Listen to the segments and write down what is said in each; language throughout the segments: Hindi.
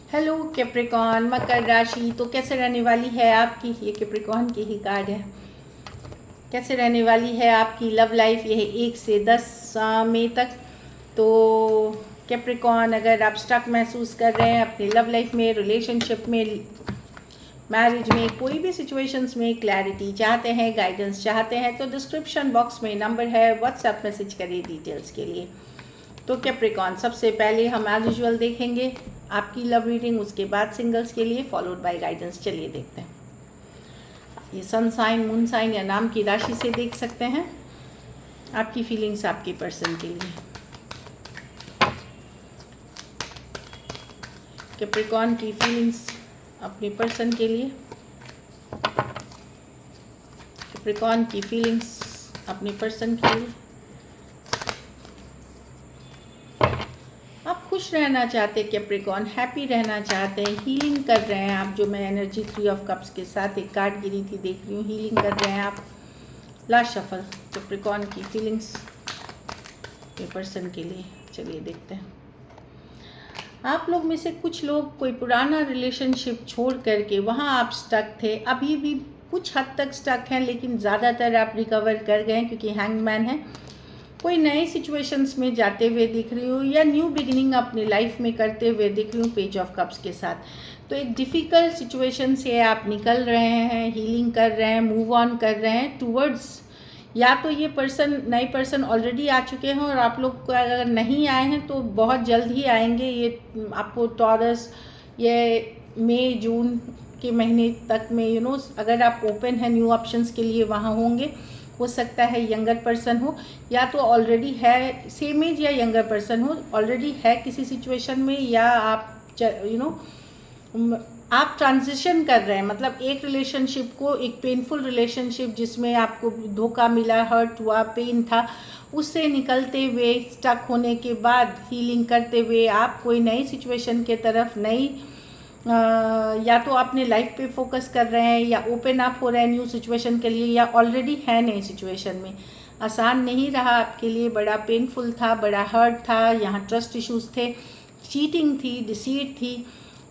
हेलो कैप्रिकॉन मकर राशि तो कैसे रहने वाली है आपकी। ये कैप्रिकॉन की ही कार्ड है। कैसे रहने वाली है आपकी लव लाइफ, यह 1 से 10 मई तक। तो कैप्रिकॉन, अगर आप स्टक महसूस कर रहे हैं अपनी लव लाइफ में, रिलेशनशिप में, मैरिज में, कोई भी सिचुएशंस में क्लैरिटी चाहते हैं, गाइडेंस चाहते हैं, तो डिस्क्रिप्शन बॉक्स में नंबर है, व्हाट्सएप मैसेज करिए डिटेल्स के लिए। तो कैप्रिकॉन, सबसे पहले हम एज यूजुअल देखेंगे आपकी लव रीडिंग, उसके बाद सिंगल्स के लिए, फॉलोड बाय गाइडेंस। चलिए देखते हैं। ये सन साइन, मून साइन या नाम की राशि से देख सकते हैं आपकी फीलिंग्स आपके पर्सन के लिए। कैप्रिकॉन की फीलिंग्स अपने पर्सन के लिए। कैप्रिकॉन की फीलिंग्स अपने पर्सन के लिए। आप खुश रहना चाहते हैं कैप्रिकॉन, हैप्पी रहना चाहते हैं, हीलिंग कर रहे हैं आप। जो मैं एनर्जी 3 ऑफ कप्स के साथ एक कार्ड गिरी थी देख रही हूँ, हीलिंग कर रहे हैं आप। लास्ट शफल कैप्रिकॉन की फीलिंग्स के पर्सन के लिए। चलिए देखते हैं। आप लोग में से कुछ लोग कोई पुराना रिलेशनशिप छोड़ करके वहाँ आप स्टक थे, अभी भी कुछ हद तक स्टक हैं, लेकिन ज़्यादातर आप रिकवर कर गए क्योंकि हैंगमैन है। कोई नए सिचुएशंस में जाते हुए दिख रही हूँ या न्यू बिगिनिंग अपनी लाइफ में करते हुए दिख रही हूँ पेज ऑफ कप्स के साथ। तो एक डिफ़िकल्ट सिचुएशन से आप निकल रहे हैं, हीलिंग कर रहे हैं, मूव ऑन कर रहे हैं टूवर्ड्स, या तो ये पर्सन, नए पर्सन ऑलरेडी आ चुके हैं और आप लोग अगर नहीं आए हैं तो बहुत जल्द ही आएंगे। ये आपको टॉरस ये मई जून के महीने तक में अगर आप ओपन है न्यू ऑप्शंस के लिए वहाँ होंगे। हो सकता है यंगर पर्सन हो या तो ऑलरेडी है, सेम एज या यंगर पर्सन हो, ऑलरेडी है किसी सिचुएशन में, या आप आप ट्रांजिशन कर रहे हैं। मतलब एक रिलेशनशिप को, एक पेनफुल रिलेशनशिप जिसमें आपको धोखा मिला, हर्ट हुआ, पेन था, उससे निकलते हुए, स्टक होने के बाद हीलिंग करते हुए आप कोई नई सिचुएशन के तरफ, नई या तो अपने लाइफ पे फोकस कर रहे हैं या ओपन अप हो रहे हैं न्यू सिचुएशन के लिए, या ऑलरेडी है नई सिचुएशन में। आसान नहीं रहा आपके लिए, बड़ा पेनफुल था, बड़ा हर्ट था, यहाँ ट्रस्ट इश्यूज थे, चीटिंग थी, डिसीट थी।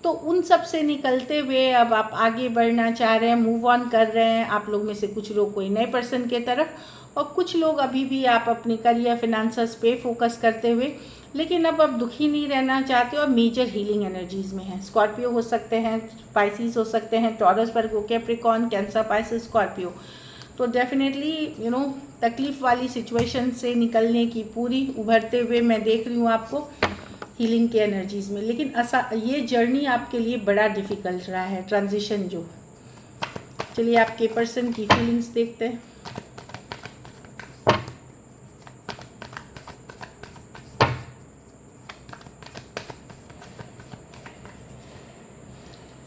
तो उन सब से निकलते हुए अब आप आगे बढ़ना चाह रहे हैं, मूव ऑन कर रहे हैं। आप लोग में से कुछ लोग कोई नए पर्सन के तरफ, और कुछ लोग अभी भी आप अपने करियर, फिनेंसेस पे फोकस करते हुए, लेकिन अब आप दुखी नहीं रहना चाहते और मेजर हीलिंग एनर्जीज़ में हैं। स्कॉर्पियो हो सकते हैं, स्पाइसिस हो सकते हैं, टॉरस, वर्गो, कैप्रिकॉन, कैंसर, पाइसिस, स्कॉर्पियो। तो डेफिनेटली तकलीफ़ वाली सिचुएशन से निकलने की पूरी उभरते हुए मैं देख रही हूँ आपको हीलिंग के एनर्जीज़ में। लेकिन ये जर्नी आपके लिए बड़ा डिफ़िकल्ट रहा है, ट्रांजिशन जो। चलिए आपके पर्सन की फीलिंग्स देखते हैं।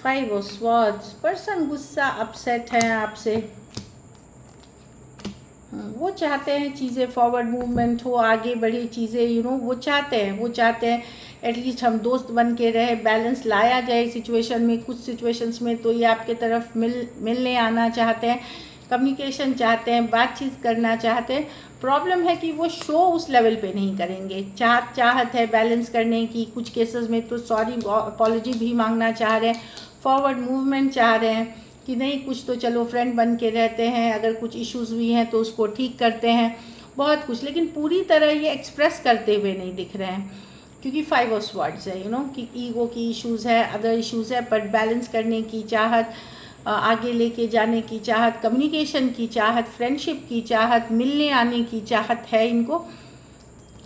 फाइव ऑफ स्वॉर्ड्स, पर्सन गुस्सा, अपसेट है आपसे। वो चाहते हैं चीज़ें फॉरवर्ड मूवमेंट हो, आगे बढ़े चीज़ें, वो चाहते हैं एटलीस्ट हम दोस्त बन के रहे, बैलेंस लाया जाए सिचुएशन में। कुछ सिचुएशंस में तो ये आपके तरफ मिलने आना चाहते हैं, कम्युनिकेशन चाहते हैं, बातचीत करना चाहते हैं। प्रॉब्लम है कि वो शो उस लेवल पे नहीं करेंगे। चाहत है बैलेंस करने की, कुछ केसेस में तो सॉरी अपॉलॉजी भी मांगना चाह रहे हैं, फॉरवर्ड मूवमेंट चाह रहे हैं कि नहीं कुछ तो चलो फ्रेंड बन के रहते हैं, अगर कुछ इश्यूज़ हुई हैं तो उसको ठीक करते हैं, बहुत कुछ। लेकिन पूरी तरह ये एक्सप्रेस करते हुए नहीं दिख रहे हैं क्योंकि फाइव ऑफ स्वॉर्ड्स है, कि ईगो की इश्यूज़ है, अदर इश्यूज़ है, बट बैलेंस करने की चाहत, आगे लेके जाने की चाहत, कम्युनिकेशन की चाहत, फ्रेंडशिप की चाहत, मिलने आने की चाहत है इनको।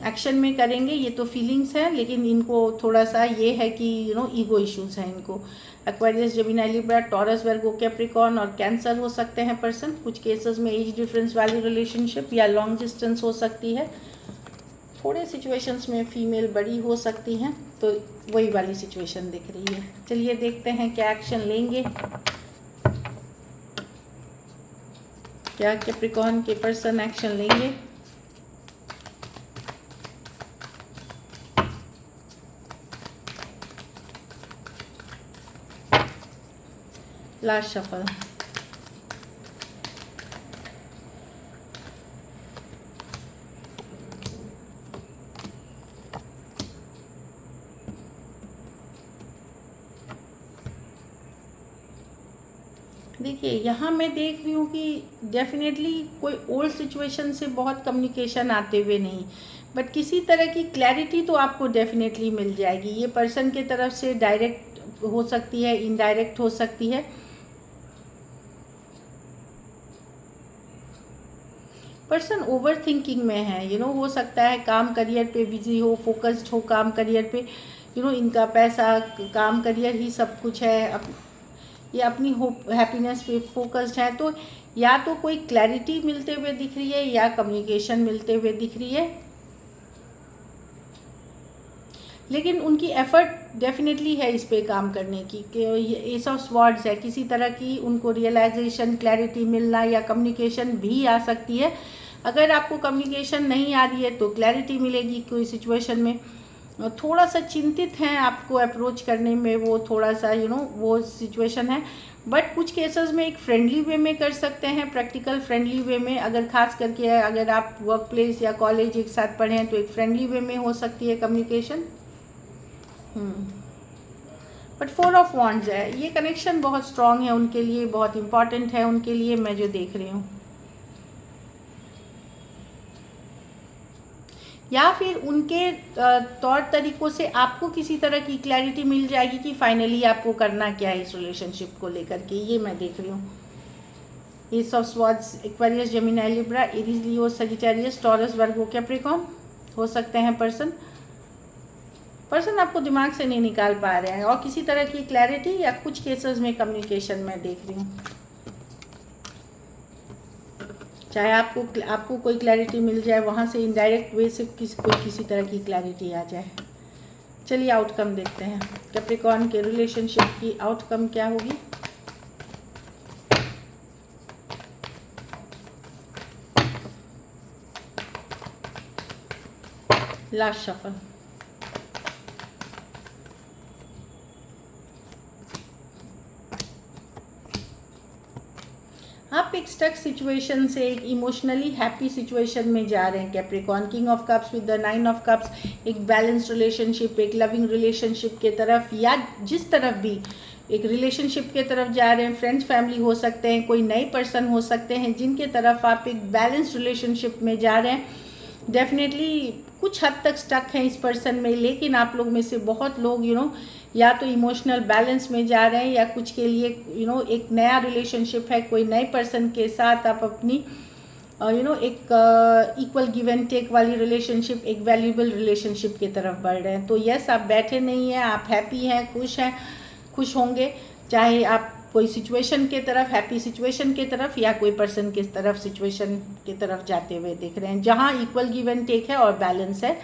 एक्शन में करेंगे ये तो फीलिंग्स है, लेकिन इनको थोड़ा सा ये है कि ईगो इश्यूज़ हैं इनको। एक्वेरियस, जेमिनी, लिब्रा, टॉरस, वर्गो, कैप्रिकॉर्न और कैंसर हो सकते हैं पर्सन। कुछ केसेस में एज डिफरेंस वाली रिलेशनशिप या लॉन्ग डिस्टेंस हो सकती है। थोड़े सिचुएशंस में फीमेल बड़ी हो सकती हैं, तो वही वाली सिचुएशन दिख रही है। चलिए देखते हैं क्या एक्शन लेंगे, क्या कैप्रिकॉर्न के पर्सन एक्शन लेंगे। लास्ट शफल, देखिए यहाँ मैं देख रही हूँ कि डेफिनेटली कोई ओल्ड सिचुएशन से बहुत कम्युनिकेशन आते हुए नहीं, बट किसी तरह की क्लैरिटी तो आपको डेफिनेटली मिल जाएगी। ये पर्सन के तरफ से डायरेक्ट हो सकती है, इनडायरेक्ट हो सकती है। पर्सन ओवर थिंकिंग में है, हो सकता है काम करियर पे बिजी हो, फोकस्ड हो काम करियर पे, इनका पैसा, काम, करियर ही सब कुछ है, ये अपनी हैप्पीनेस पे फोकस्ड है। तो या तो कोई क्लैरिटी मिलते हुए दिख रही है या कम्युनिकेशन मिलते हुए दिख रही है, लेकिन उनकी एफर्ट डेफिनेटली है इस पे काम करने की, कि एस ऑफ स्वॉर्ड्स है, किसी तरह की उनको रियलाइजेशन, क्लैरिटी मिलना या कम्युनिकेशन भी आ सकती है। अगर आपको कम्युनिकेशन नहीं आ रही है तो क्लैरिटी मिलेगी कोई सिचुएशन में। थोड़ा सा चिंतित हैं आपको अप्रोच करने में, वो थोड़ा सा वो सिचुएशन है, बट कुछ केसेस में एक फ्रेंडली वे में कर सकते हैं, प्रैक्टिकल फ्रेंडली वे में। अगर खास करके अगर आप वर्क प्लेस या कॉलेज एक साथ पढ़े हैं तो एक फ्रेंडली वे में हो सकती है कम्युनिकेशन। बट 4 ऑफ वॉन्ड्स है, ये कनेक्शन बहुत स्ट्रांग है उनके लिए, बहुत इंपॉर्टेंट है उनके लिए, मैं जो देख रही हूँ। या फिर उनके तौर तरीक़ों से आपको किसी तरह की क्लैरिटी मिल जाएगी कि फाइनली आपको करना क्या है इस रिलेशनशिप को लेकर के, ये मैं देख रही हूँ। S of swords, Aquarius, Gemini, Libra, Aries, Leo, Sagittarius, taurus, Virgo, Capricorn हो सकते हैं पर्सन आपको दिमाग से नहीं निकाल पा रहे हैं, और किसी तरह की क्लैरिटी या कुछ केसेस में कम्युनिकेशन में देख रही हूँ। चाहे आपको कोई क्लैरिटी मिल जाए वहाँ से, इनडायरेक्ट वे से किसी तरह की क्लैरिटी आ जाए। चलिए आउटकम देखते हैं, कैप्रिकॉर्न के रिलेशनशिप की आउटकम क्या होगी। Last shuffle. आप एक स्टक सिचुएशन से एक इमोशनली हैप्पी सिचुएशन में जा रहे हैं Capricorn, king of cups with the 9 of cups, एक बैलेंस्ड रिलेशनशिप, एक लविंग रिलेशनशिप के तरफ, या जिस तरफ भी एक रिलेशनशिप के तरफ जा रहे हैं, फ्रेंड्स, फैमिली हो सकते हैं, कोई नए पर्सन हो सकते हैं जिनके तरफ आप एक बैलेंस्ड रिलेशनशिप में जा रहे हैं। डेफिनेटली कुछ हद तक स्टक हैं इस पर्सन में, लेकिन आप लोग में से बहुत लोग या तो इमोशनल बैलेंस में जा रहे हैं, या कुछ के लिए एक नया रिलेशनशिप है, कोई नए पर्सन के साथ आप अपनी एक इक्वल गिव एंड टेक वाली रिलेशनशिप, एक वैल्यूएबल रिलेशनशिप की तरफ बढ़ रहे हैं। तो यस, आप बैठे नहीं हैं, आप हैप्पी हैं, खुश होंगे, चाहे आप कोई सिचुएशन के तरफ, हैप्पी सिचुएशन के तरफ, या कोई पर्सन के तरफ, सिचुएशन की तरफ जाते हुए दिख रहे हैं जहाँ इक्वल गिव एंड टेक है और बैलेंस है।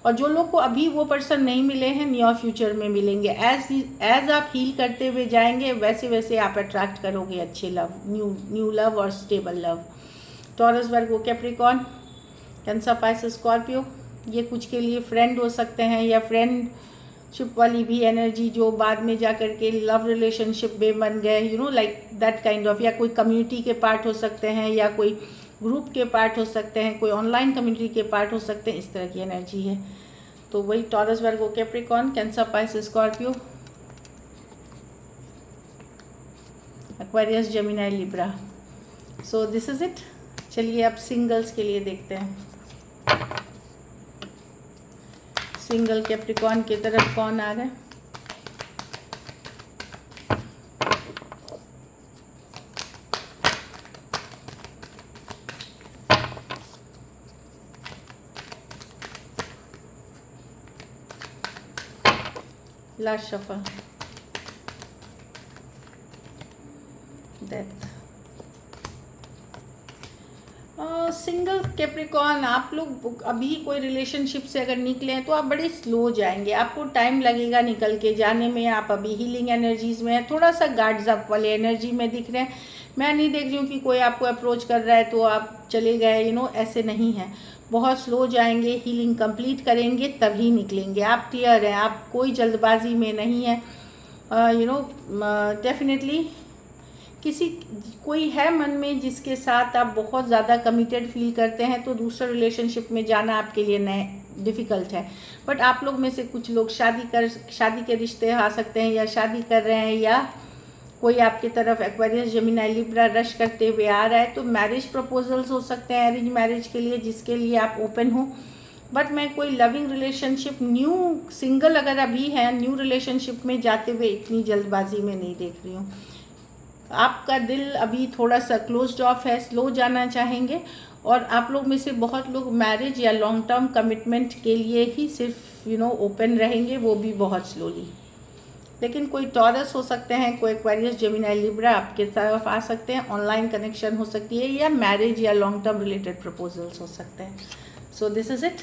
और जो लोग को अभी वो पर्सन नहीं मिले हैं, नियर फ्यूचर में मिलेंगे। एज आप हील करते हुए जाएंगे वैसे वैसे आप अट्रैक्ट करोगे अच्छे लव, न्यू लव और स्टेबल लव। टॉरस, वर्गो, कैप्रिकॉर्न, कैंसर, पाइसेस, स्कॉर्पियो, ये कुछ के लिए फ्रेंड हो सकते हैं, या फ्रेंडशिप वाली भी एनर्जी जो बाद में जा कर के लव रिलेशनशिप में बन गए, लाइक दैट काइंड ऑफ, या कोई कम्युनिटी के पार्ट हो सकते हैं, या कोई ग्रुप के पार्ट हो सकते हैं, कोई ऑनलाइन कम्युनिटी के पार्ट हो सकते हैं, इस तरह की एनर्जी है। तो वही taurus, Virgo, Capricorn, cancer, Pisces, Scorpio, Aquarius, Gemini, Libra. So this is it. चलिए अब सिंगल्स के लिए देखते हैं, सिंगल कैप्रिकॉर्न की तरफ कौन आ रहा है। Last shuffle, death. Single Capricorn, आप लोग अभी कोई रिलेशनशिप से अगर निकले हैं तो आप बड़े स्लो जाएंगे, आपको टाइम लगेगा निकल के जाने में। आप अभी हीलिंग एनर्जीज़ में हैं, थोड़ा सा गार्ड्स अप वाले एनर्जी में दिख रहे हैं। मैं नहीं देख रही हूँ कि कोई आपको अप्रोच कर रहा है तो आप चले गए, ऐसे नहीं है। बहुत स्लो जाएंगे, हीलिंग कंप्लीट करेंगे तभी निकलेंगे। आप क्लियर हैं, आप कोई जल्दबाजी में नहीं है। डेफिनेटली कोई है मन में जिसके साथ आप बहुत ज़्यादा कमिटेड फील करते हैं, तो दूसरे रिलेशनशिप में जाना आपके लिए डिफ़िकल्ट है। बट आप लोग में से कुछ लोग शादी के रिश्ते आ सकते हैं, या शादी कर रहे हैं, या कोई आपकी तरफ एक्वेरियस जेमिनी लिब्रा रश करते हुए आ रहा है, तो मैरिज प्रपोजल्स हो सकते हैं अरेंज मैरिज के लिए, जिसके लिए आप ओपन हो। बट मैं कोई लविंग रिलेशनशिप, न्यू सिंगल अगर अभी है, न्यू रिलेशनशिप में जाते हुए इतनी जल्दबाजी में नहीं देख रही हूँ। आपका दिल अभी थोड़ा सा क्लोज्ड ऑफ है, स्लो जाना चाहेंगे, और आप लोग में से बहुत लोग मैरिज या लॉन्ग टर्म कमिटमेंट के लिए ही सिर्फ ओपन रहेंगे, वो भी बहुत स्लोली। लेकिन कोई टॉरस हो सकते हैं, कोई एक्वेरियस जेमिनी लिब्रा आपके तरफ आ सकते हैं, ऑनलाइन कनेक्शन हो सकती है, या मैरिज या लॉन्ग टर्म रिलेटेड प्रपोजल्स हो सकते हैं। So this is it.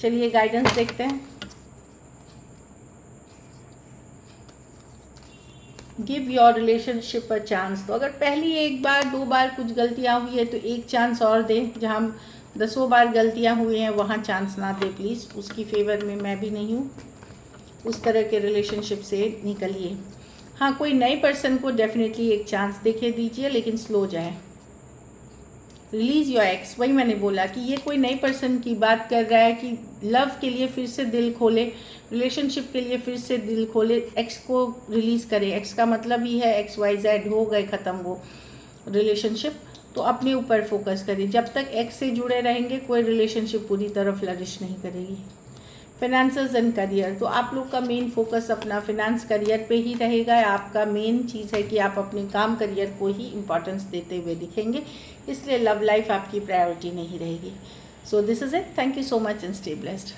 चलिए गाइडेंस देखते हैं। Give your relationship a chance. तो अगर पहली एक बार 2 बार कुछ गलतियाँ हुई है तो एक चांस और दें। जहाँ 10 बार गलतियाँ हुई हैं वहाँ चांस ना दे प्लीज़, उसकी फेवर में मैं भी नहीं हूँ। उस तरह के रिलेशनशिप से निकलिए। हाँ, कोई नए पर्सन को डेफिनेटली एक चांस देखे दीजिए, लेकिन स्लो जाए। रिलीज़ योर एक्स, वही मैंने बोला कि ये कोई नए पर्सन की बात कर रहा है कि लव के लिए फिर से दिल खोले, रिलेशनशिप के लिए फिर से दिल खोले, एक्स को रिलीज़ करें। एक्स का मतलब ही है XYZ, हो गए ख़त्म वो रिलेशनशिप, तो अपने ऊपर फोकस करें। जब तक एक्स से जुड़े रहेंगे कोई रिलेशनशिप पूरी तरह फ्लरिश नहीं करेगी। फाइनेंसेस एंड करियर, तो आप लोग का मेन फोकस अपना फिनेंस करियर पे ही रहेगा। आपका मेन चीज़ है कि आप अपने काम करियर को ही इम्पोर्टेंस देते हुए दिखेंगे, इसलिए लव लाइफ आपकी प्रायोरिटी नहीं रहेगी। So this is it. Thank you so much and stay blessed.